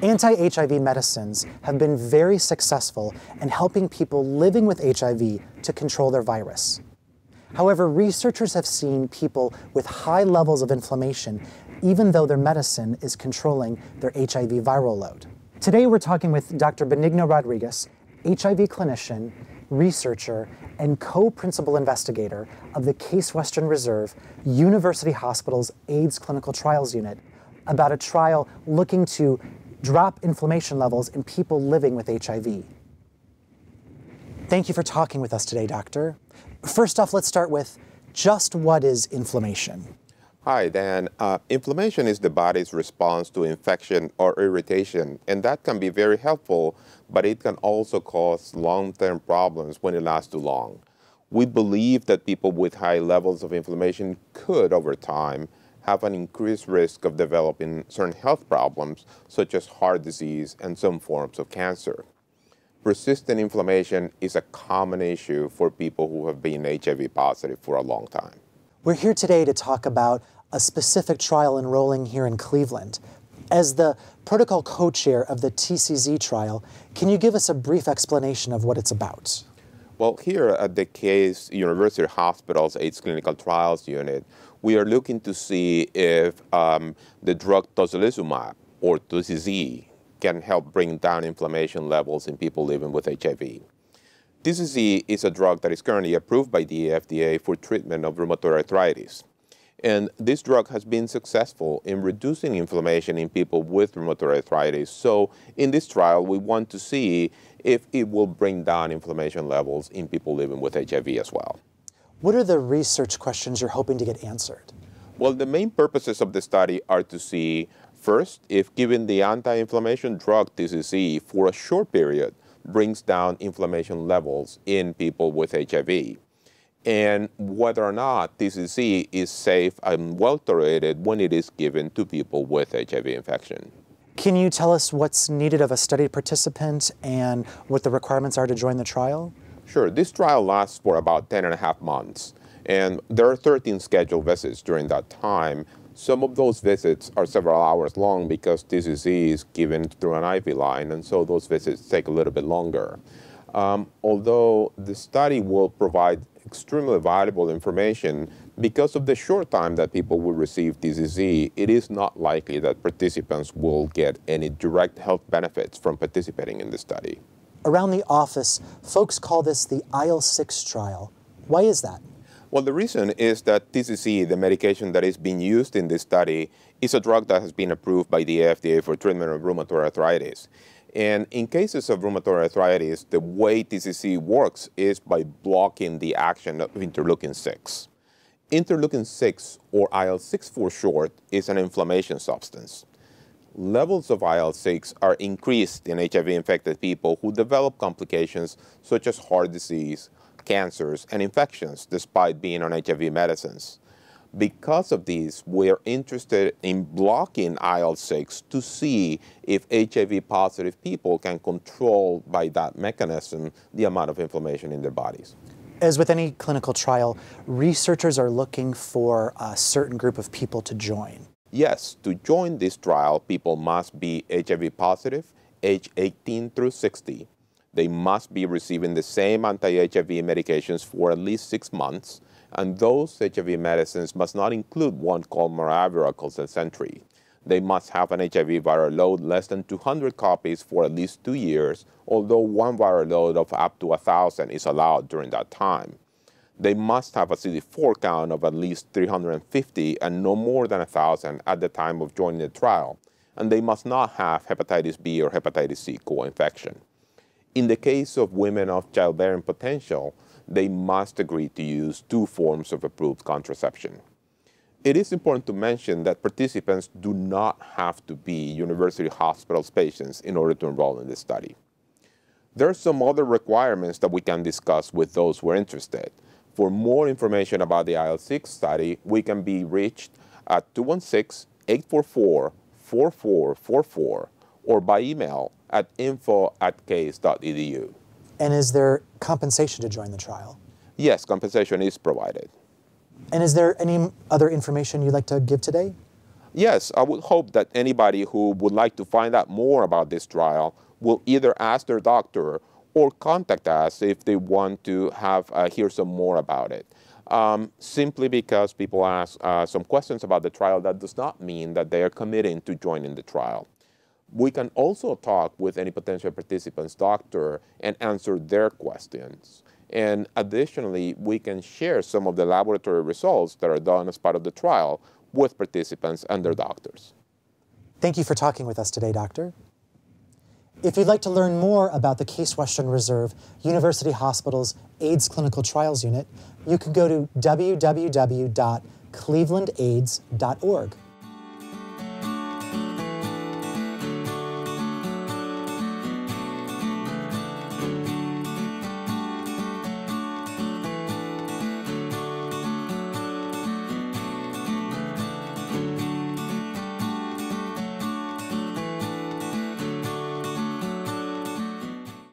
Anti-HIV medicines have been very successful in helping people living with HIV to control their virus. However, researchers have seen people with high levels of inflammation even though their medicine is controlling their HIV viral load. Today we're talking with Dr. Benigno Rodriguez, HIV clinician, researcher, and co-principal investigator of the Case Western Reserve University Hospital's AIDS Clinical Trials Unit about a trial looking to drop inflammation levels in people living with HIV. Thank you for talking with us today, Doctor. First off, let's start with just what is inflammation? Hi, Dan. Inflammation is the body's response to infection or irritation, and that can be very helpful, but it can also cause long-term problems when it lasts too long. We believe that people with high levels of inflammation could, over time, have an increased risk of developing certain health problems, such as heart disease and some forms of cancer. Persistent inflammation is a common issue for people who have been HIV positive for a long time. We're here today to talk about a specific trial enrolling here in Cleveland. As the protocol co-chair of the TCZ trial, can you give us a brief explanation of what it's about? Well, here at the Case University Hospital's AIDS Clinical Trials Unit, we are looking to see if the drug tocilizumab, or TCZ, can help bring down inflammation levels in people living with HIV. TCZ is a drug that is currently approved by the FDA for treatment of rheumatoid arthritis. And this drug has been successful in reducing inflammation in people with rheumatoid arthritis. So in this trial, we want to see if it will bring down inflammation levels in people living with HIV as well. What are the research questions you're hoping to get answered? Well, the main purposes of the study are to see, first, if given the anti-inflammation drug TCZ for a short period brings down inflammation levels in people with HIV, and whether or not TCZ is safe and well-tolerated when it is given to people with HIV infection. Can you tell us what's needed of a study participant and what the requirements are to join the trial? Sure. This trial lasts for about 10.5 months, and there are 13 scheduled visits during that time. Some of those visits are several hours long because TCZ is given through an IV line, and so those visits take a little bit longer. Although the study will provide extremely valuable information, because of the short time that people will receive TCZ, it is not likely that participants will get any direct health benefits from participating in the study. Around the office, folks call this the IL-6 trial. Why is that? Well, the reason is that TCZ, the medication that is being used in this study, is a drug that has been approved by the FDA for treatment of rheumatoid arthritis. And in cases of rheumatoid arthritis, the way TCZ works is by blocking the action of interleukin-6. Interleukin-6, or IL-6 for short, is an inflammation substance. Levels of IL-6 are increased in HIV-infected people who develop complications such as heart disease, cancers, and infections despite being on HIV medicines. Because of these, we are interested in blocking IL-6 to see if HIV-positive people can control by that mechanism the amount of inflammation in their bodies. As with any clinical trial, researchers are looking for a certain group of people to join. Yes, to join this trial, people must be HIV positive, age 18 through 60. They must be receiving the same anti-HIV medications for at least 6 months, and those HIV medicines must not include one called Moraviricol/Sentry. They must have an HIV viral load less than 200 copies for at least 2 years, although one viral load of up to 1,000 is allowed during that time. They must have a CD4 count of at least 350 and no more than 1,000 at the time of joining the trial, and they must not have hepatitis B or hepatitis C co-infection. In the case of women of childbearing potential, they must agree to use 2 forms of approved contraception. It is important to mention that participants do not have to be University Hospital's patients in order to enroll in this study. There are some other requirements that we can discuss with those who are interested. For more information about the IL-6 study, we can be reached at 216-844-4444 or by email at info@case.edu. And is there compensation to join the trial? Yes, compensation is provided. And is there any other information you'd like to give today? Yes, I would hope that anybody who would like to find out more about this trial will either ask their doctor or contact us if they want to hear some more about it. Simply because people ask some questions about the trial, that does not mean that they are committing to joining the trial. We can also talk with any potential participant's doctor and answer their questions. And additionally, we can share some of the laboratory results that are done as part of the trial with participants and their doctors. Thank you for talking with us today, Doctor. If you'd like to learn more about the Case Western Reserve University Hospital's AIDS Clinical Trials Unit, you can go to www.clevelandaids.org.